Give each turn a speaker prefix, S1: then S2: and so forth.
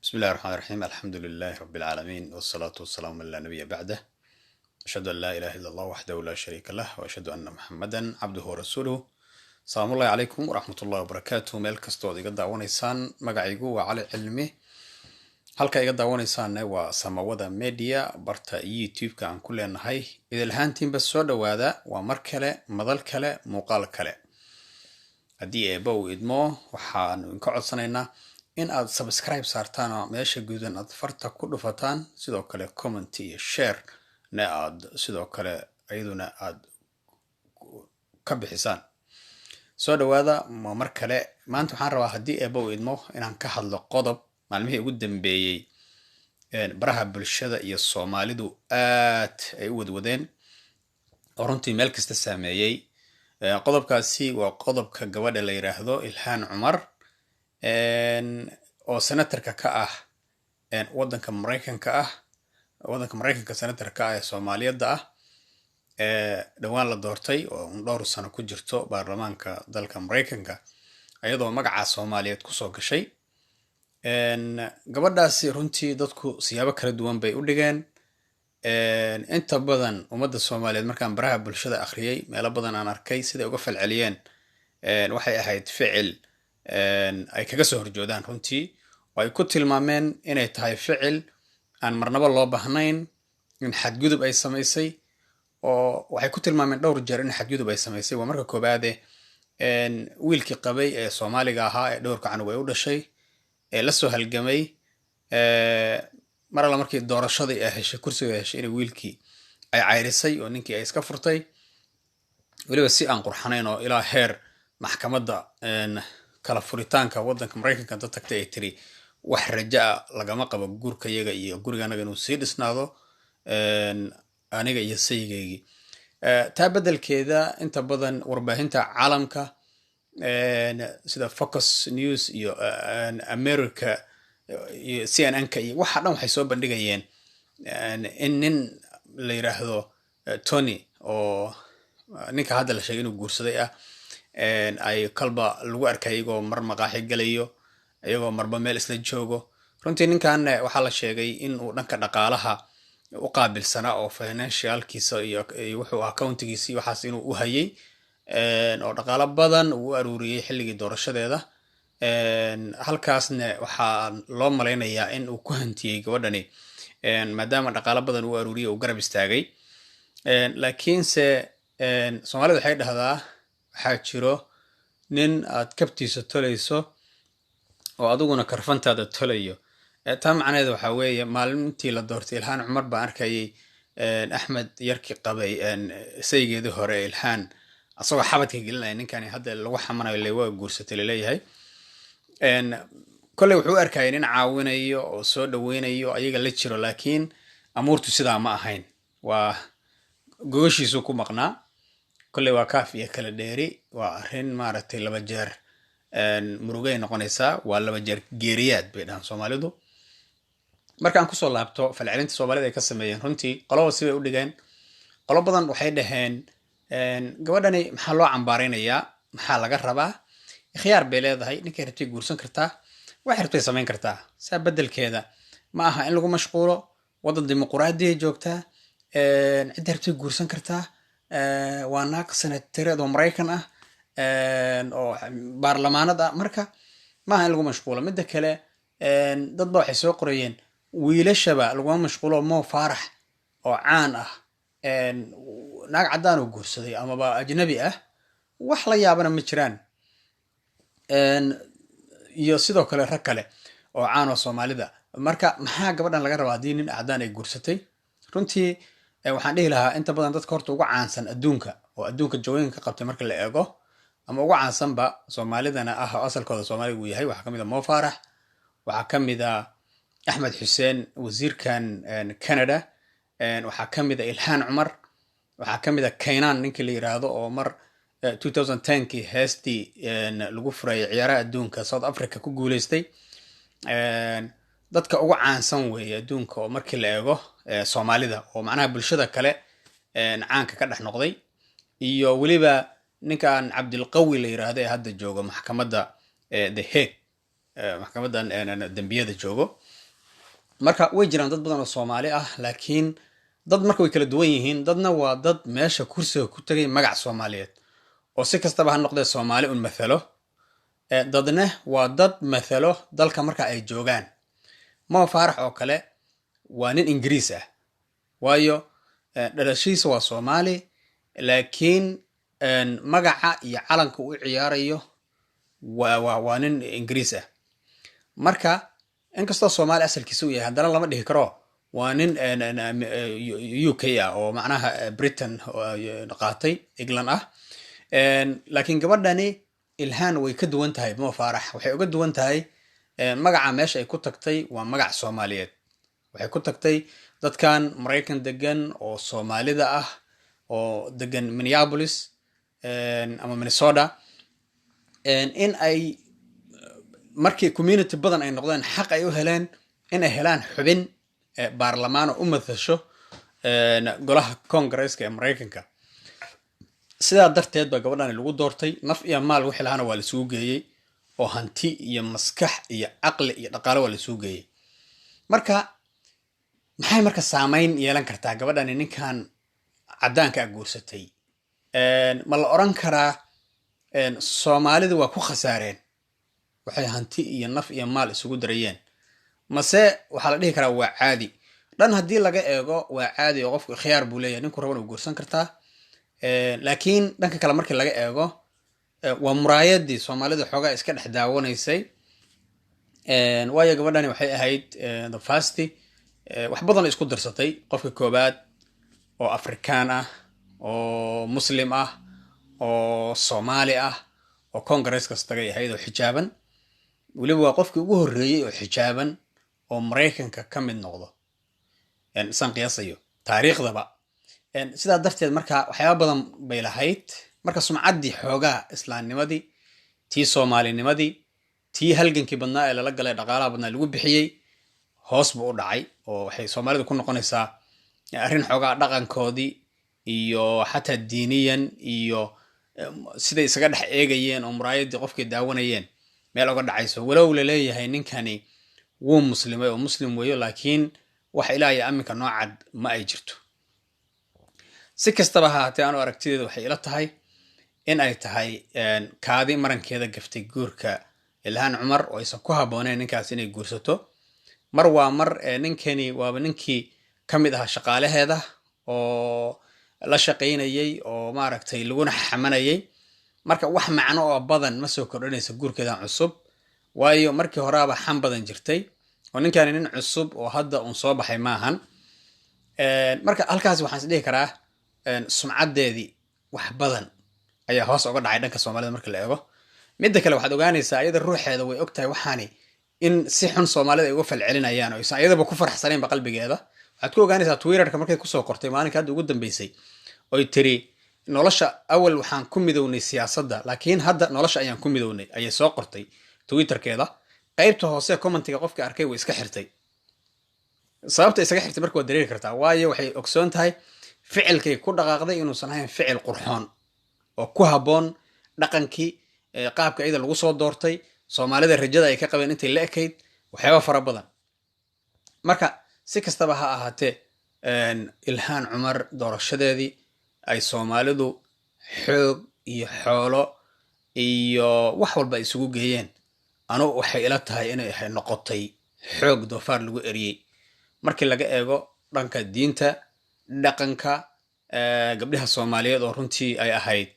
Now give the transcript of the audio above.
S1: بسم الله الرحمن الرحيم الحمد لله رب العالمين والصلاة والسلام على نبي بعده أشهد أن لا إله إلا الله وحده لا شريك له وأشهد أن محمدا عبده ورسوله السلام الله عليكم ورحمة الله وبركاته ميل كستو iga daawanaysaan magacaygu waa Cali Cilmi halka iga daawanaysaan waa Samawada Media barta YouTube-ka aan ku leenahay idil ahaantiinba soo dhawaada waa mar kale madal kale muuqaal kale haddii eebow idmo waxaan ka codsanaynaa in aad subscribe saartaan oo meesha guudan aad farta ku dhufataan sidoo kale comment iyo share na aad sidoo kale ayaduna aad ka bixisaan soo dhawaada mar kale maanta waxaan rabaa haddii eebow idmo inaan ka hadlo qodob maalmihii ugu dambeeyay baraha bulshada iyo Soomaalidu aad ay u wadwadeen oo runtii meel kasta saameeyay qodobkaasi waa qodobka gabadha la yiraahdo Ilhaan Cumar oo senatarka ka ah wadanka Mareykanka senatarka ah ee Soomaaliyada ah dhawaan la doortay oo dhowr sano ku jirto baarlamaanka dalka Mareykanka ayadoo magaca Soomaaliyeed ku soo gashay gabadhaasi runtii dadku siyaabo kala duwan bay u dhigeen inta badan ummadda Soomaaliyeed markaan baraha bulshada akhriyay meelo badan aan arkay sida uga falceliyeen waxay ahayd ficil ay kaga soo horjoodaan runtii oo ay ku tilmaameen inay tahay ficil aan marnaba loo baahnayn in xadgudub ay samaysay oo waxay ku tilmaameen dhowr jeer in xadgudub ay samaysay waa marka koobaad wiilkii qabay ee Soomaaliga ahaa ee dhowrka canug ay u dhashay ee la soo halgamay mar alla markii doorashadii ay heshay kursiga heshay in wiilkii ay cayrisay oo ninkii ay iska furtay waliba si aan qurxanayn oo ilaa heer maxkamadda kala furitaanka wadanka Mareykanka dad tagtay ay tiri wax raja lagama qabo guurka iyaga iyo guriganaga inuu sii dhisnaado aniga iyo sayigaygi taa bedelkeeda inta badan warbaahinta caalamka sida Focus News iyo America iyo CNN-ka iyo waxa dhan waxay soo bandhigayeen in nin la yiraahdo Tony oo ninka hadda la sheegay inuu guursaday ah ay kalba lagu arkay iyagoo mar maqaaxi galayo iyagoo marba meel isla joogo runtii ninkan waxa la sheegay in uu dhanka dhaqaalaha u qaabilsana oo financialkiisa iyo wuxuu accountigiisa iyo waxaas inuu u hayay oo dhaqaale badan uu aruuriyay xilligii doorashadeeda halkaasna waxa loo maleynayaa in uu ku hantiyay gabadhani maadaama dhaqaale badan uu aruuriyay oo garab istaagay laakiinse Soomaalidu waxay dhahdaa waxaa jiro nin aad kabtiisa tolayso oo adiguna karfantaada tolayo taa macnaheedu waxa weeye maalintii la doortay Ilhaan Cumar baan arkayay Axmed yarkii qabay saygeedii hore Ilhaan asagoo xabadka gelinaya ninkani hadda lagu xamanayo leeyahay guursatay leeyahay kolley wuxuu arkayay nin caawinayo oo soo dhaweynayo ayaga la jiro laakiin amuurtu sidaa ma ahayn waa gooshiisu ku maqnaa kolley waa kaaf iyo kala dheeri waa arrin maaragtay laba jeer murugay noqonaysaa waa laba jeer geeriyaad bay dhahan Soomaalidu markaan ku soo laabto falcelinta Soomaalida ay ka sameeyeen runtii qolobo si bay u dhigeen qolo badan waxay dhaheen gabadhani maxaa loo cambaaraynayaa maxaa laga rabaa ikhyaar bay leedahay ninkay rabtay guursan kartaa waxay rabtay samayn kartaa saa bedelkeeda ma aha in lagu mashquulo wadan dimuqraadi ah joogtaa cid rabtay guursan kartaa waa naag senatareed oo Mareykan ah oo baarlamaanada marka ma aha in lagu mashquulo midda kale dad ba waxay soo qorayeen wiilashaba lagu mashquulo Mo Farah oo caan ah naag cadaan oo guursaday ama ba ajnabi ah wax la yaabana ma jiraan iyo sidoo kale rag kale oo caan oo Soomaalida marka maxaa gabadhan laga rabaa hadii nin cadaan ay guursatay runtii waxaan dhihi lahaa inta badan dadka horta ugu caansan adduunka oo adduunka jawooyinka ka qabtay marka la eego ama ugu caansanba Soomaalidana ah asalkooda Soomaaliga uu yahay waxa kamid ah Mo Farah waxa kamid ah Axmed Xuseen wasiirkan Canada waxa kamid ah Ilhaan Cumar waxa kamid ah Keenan ninka la yiraahdo oo mar 2010kii heestii lagu furay ciyaaraha adduunka South Africa ku guuleystay dadka ugu caansan weeye adduunka oo markii la eego Soomaalida oo macnaha bulshada kale caanka ka dhex noqday iyo waliba ninkan Cabdilqawi la yiraahdo ee hadda jooga maxkamadda The Hague maxkamadan dambiyada joogo marka way jiraan dad badan oo Soomaali ah laakiin dad marka way kala duwan yihiin dadna waa dad meesha kursiga ku tagay magac Soomaaliyeed oo si kastaba ha noqdee Soomaali un mathalo dadna waa dad mathalo dalka marka ay joogaan Mo Faarax oo kale waa nin Ingiriis ah waayo dhalashiisa waa Soomaali laakiin magaca iyo calanka uu ciyaarayo waa nin Ingiriis ah marka inkastoo Soomaali asalkiisu yahay haddana lama dhihi karo waa nin UK ah oo macnaha Britain qaatay England ah laakiin gabadhani Ilhaan way ka duwan tahay Mo Faarax waxay uga duwan tahay magaca meesha ay ku tagtay waa magac Soomaaliyeed waxay ku tagtay dadkan Mareykan degan oo Soomaalida ah oo degan Minneapolis ama Minnesota in ay markii community badan ay noqdeen xaq ay u heleen in ay helaan xubin baarlamaan oo u matasho golaha Congress-ka ee Mareykanka sidaa darteed ba gabadhan lagu doortay naf iyo maal wixii lahaana waa la soo geeyay oo hanti iyo maskax iyo aqli iyo dhaqaale waa la soo geeyay marka maxay marka saameyn yeelan kartaa gabadhan ninkan cadaanka guursatay ma la oran karaa Soomaalidu waa ku khasaareen waxay hanti iyo naf iyo maal isugu darayeen mase waxa la dhihi karaa waa caadi dhan hadii laga eego waa caadi oo qofku khiyaar buu leeyahay ninku rabo inuu guursan kartaa laakiin dhanka kale markii laga eego waa muraayadii Soomaalidu xoogaa iska dhex daawanaysay waayo gabadhani waxay ahayd the first wax badan isku darsatay qofka koobaad oo Afrikaan ah oo Muslim ah oo Soomaali ah oo Congress-ka tagay ahayd oo xijaaban waliba waa qofkii ugu horeeyay oo xijaaban oo Mareykanka ka mid noqdo san qiyaasayo taariikhdaba sidaa darteed marka waxyaabo badan bay lahayd marka sumcaddii xoogaa islaamnimadii tii Soomaalinimadii tii halgankii badnaa ee lala galay dhaqaalaha badnaa lagu bixiyay hoos buu u dhacay oo waxay Soomaalidu ku noqonaysaa arrin xoogaa dhaqankoodii iyo xataa diiniyan iyo siday isaga dhex eegayeen oo muraayadii qofkii daawanayeen meel uga dhacayso walow la leeyahay ninkani wuu muslimay oo muslim weeyo laakiin wax ilaahay aminka noocad ma ay jirto si kastaba ha ahaatee aan aragtideedu waxay ila tahay in ay tahay kaadi marankeeda gaftay guurka Ilhaan Cumar oo aysan ku habooneen ninkaas inay guursato mar waa mar ninkani waaba ninkii kamid ah shaqaalaheeda oo la shaqeynayay oo maaragtay laguna xamanayay marka wax macno oo badan ma soo kordhinaysa guurkeeda cusub waayo markii horaaba xan badan jirtay oo ninkani nin cusub oo hadda uu soo baxay maahan marka halkaas waxaan is dhihi karaa sumcadeedii wax badan ayaa hoos uga dhacay dhanka Soomaalida marka la eego midda kale waxaad ogaanaysaa iyada ruuxeeda way ogtahay waxaani in si xun Soomaalida ay uga falcelinayaan oo aysan iyadaba ku faraxsaneen ba qalbigeeda waxaad ku ogaanaysaa Twitter-ka markay ku soo qortay maalinka hadda ugu dambeysay oo tiri nolosha awal waxaan ku midownay siyaasadda laakiin hadda nolosha ayaan ku midownay ayay soo qortay Twitter-keeda qaybta hoose commentiga qofka arkay way iska xirtay sababta isaga xirtay markii waa dareeri kartaa waayo waxay ogsoon tahay ficilkay ku dhaqaaqday inuusan ahayn ficil qurxoon oo ku haboon dhaqankii qaabka iyada lagu soo doortay Soomaalida rajada ay ka qabeen intay la ekayd waxyaabo fara badan marka si kastaba ha ahaatee Ilhaan Cumar doorashadeedii ay Soomaalidu xoog iyo xoolo iyo wax walba isugu geeyeen anu waxay ila tahay inay noqotay xoog doofaar lagu eriyay markii laga eego dhanka diinta dhaqanka gabdhaha Soomaaliyeed oo runtii ay ahayd